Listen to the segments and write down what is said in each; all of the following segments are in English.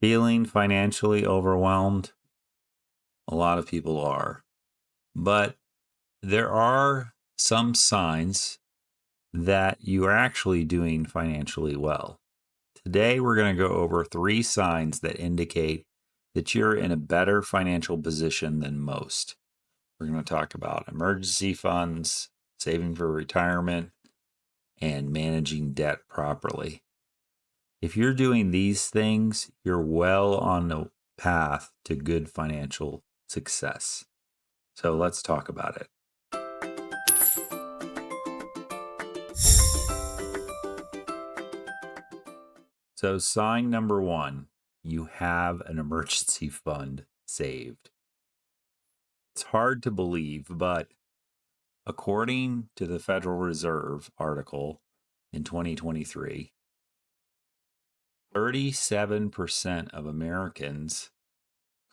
Feeling financially overwhelmed? A lot of people are. But there are some signs that you are actually doing financially well. Today, we're going to go over 3 signs that indicate that you're in a better financial position than most. We're going to talk about emergency funds, saving for retirement, and managing debt properly. If you're doing these things, you're well on the path to good financial success. So let's talk about it. So, sign number 1, you have an emergency fund saved. It's hard to believe, but according to the Federal Reserve article in 2023, 37% of Americans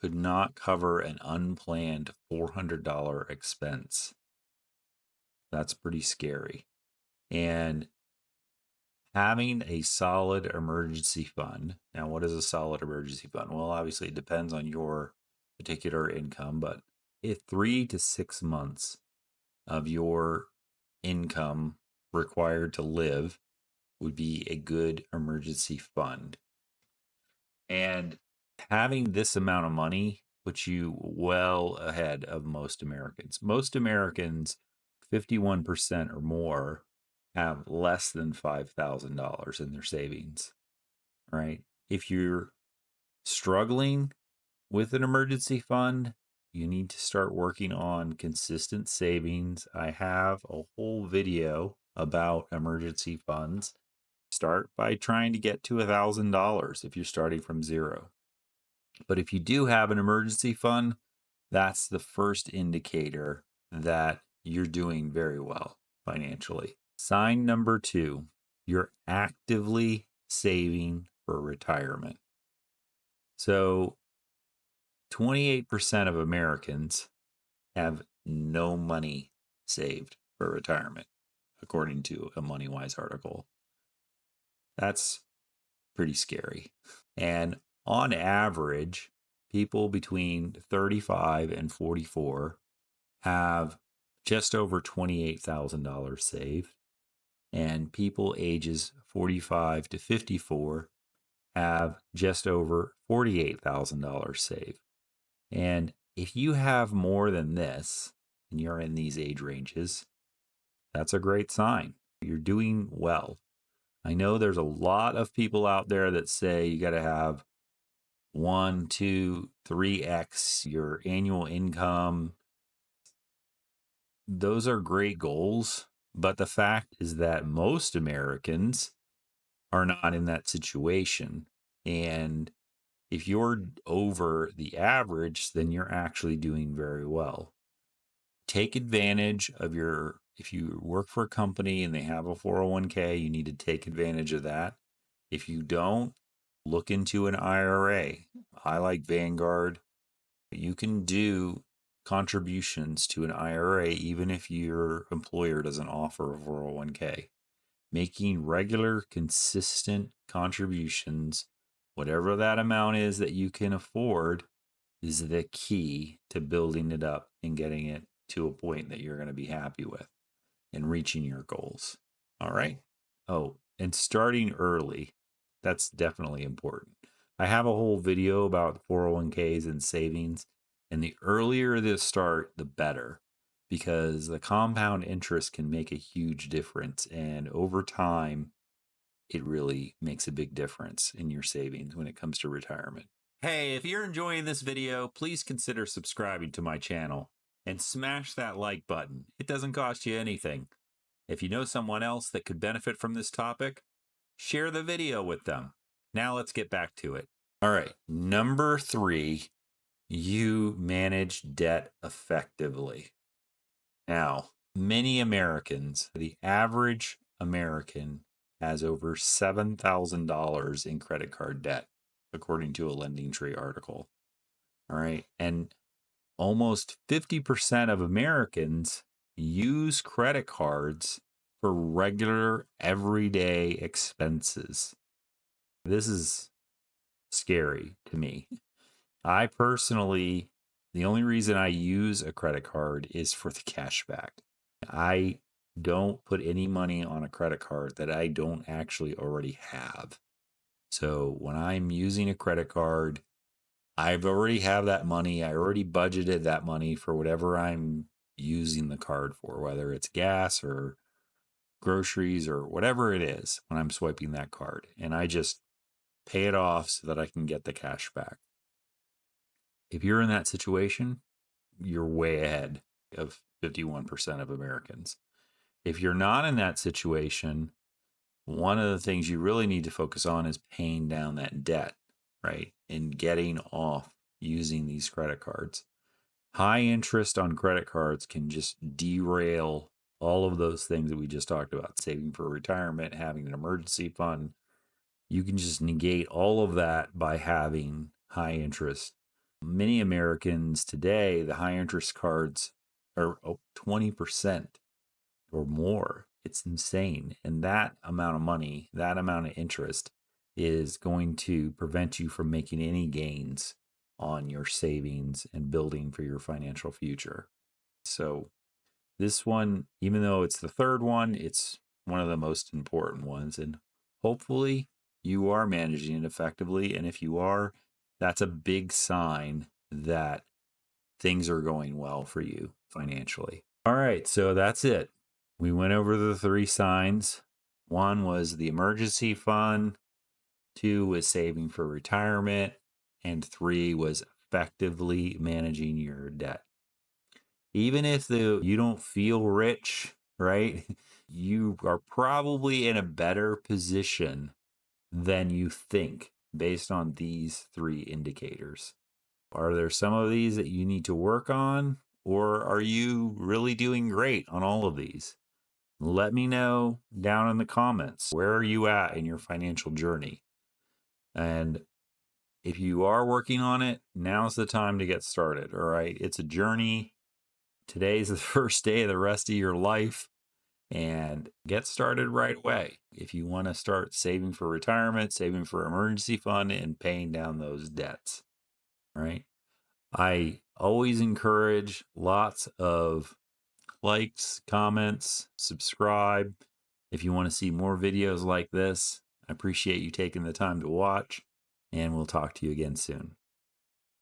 could not cover an unplanned $400 expense. That's pretty scary. And having a solid emergency fund. Now, what is a solid emergency fund? Well, obviously, it depends on your particular income, but if 3 to 6 months of your income required to live would be a good emergency fund. And having this amount of money puts you well ahead of most Americans. Most Americans, 51% or more, have less than $5,000 in their savings, right? If you're struggling with an emergency fund, you need to start working on consistent savings. I have a whole video about emergency funds. Start by trying to get to $1,000 if you're starting from zero. But if you do have an emergency fund, that's the first indicator that you're doing very well financially. Sign number 2, you're actively saving for retirement. So 28% of Americans have no money saved for retirement, according to a MoneyWise article. That's pretty scary. And on average, people between 35 and 44 have just over $28,000 saved. And people ages 45 to 54 have just over $48,000 saved. And if you have more than this, and you're in these age ranges, that's a great sign. You're doing well. I know there's a lot of people out there that say you got to have 1, 2, 3x your annual income. Those are great goals, but the fact is that most Americans are not in that situation. And if you're over the average, then you're actually doing very well. Take advantage of if you work for a company and they have a 401k, you need to take advantage of that. If you don't, look into an IRA. I like Vanguard. You can do contributions to an IRA even if your employer doesn't offer a 401k. Making regular, consistent contributions, whatever that amount is that you can afford, is the key to building it up and getting it to a point that you're going to be happy with and reaching your goals. All right. Oh, and starting early. That's definitely important. I have a whole video about 401ks and savings, and the earlier they start, the better, because the compound interest can make a huge difference. And over time, it really makes a big difference in your savings when it comes to retirement. Hey, if you're enjoying this video, please consider subscribing to my channel and smash that like button. It doesn't cost you anything. If you know someone else that could benefit from this topic, share the video with them. Now let's get back to it. All right, number 3, you manage debt effectively. Now, many Americans, the average American has over $7,000 in credit card debt, according to a Lending Tree article. All right, and almost 50% of Americans use credit cards for regular, everyday expenses. This is scary to me. I personally, the only reason I use a credit card is for the cash back. I don't put any money on a credit card that I don't actually already have. So when I'm using a credit card, I've already have that money. I already budgeted that money for whatever I'm using the card for, whether it's gas or groceries or whatever it is when I'm swiping that card. And I just pay it off so that I can get the cash back. If you're in that situation, you're way ahead of 51% of Americans. If you're not in that situation, one of the things you really need to focus on is paying down that debt, right? And getting off using these credit cards. High interest on credit cards can just derail all of those things that we just talked about, saving for retirement, having an emergency fund. You can just negate all of that by having high interest. Many Americans today, the high interest cards are 20% or more. It's insane. And that amount of money, that amount of interest is going to prevent you from making any gains on your savings and building for your financial future. So, this one, even though it's the third one, it's one of the most important ones. And hopefully, you are managing it effectively. And if you are, that's a big sign that things are going well for you financially. All right, so that's it. We went over the three signs. One was the emergency fund, two was saving for retirement, and three was effectively managing your debt. Even if you don't feel rich, right? You are probably in a better position than you think based on these three indicators. Are there some of these that you need to work on, or are you really doing great on all of these? Let me know down in the comments. Where are you at in your financial journey? And if you are working on it, now's the time to get started. All right. It's a journey. Today's the first day of the rest of your life, and get started right away. If you want to start saving for retirement, saving for emergency fund, and paying down those debts. All right. I always encourage lots of likes, comments, subscribe. If you want to see more videos like this, I appreciate you taking the time to watch, and we'll talk to you again soon.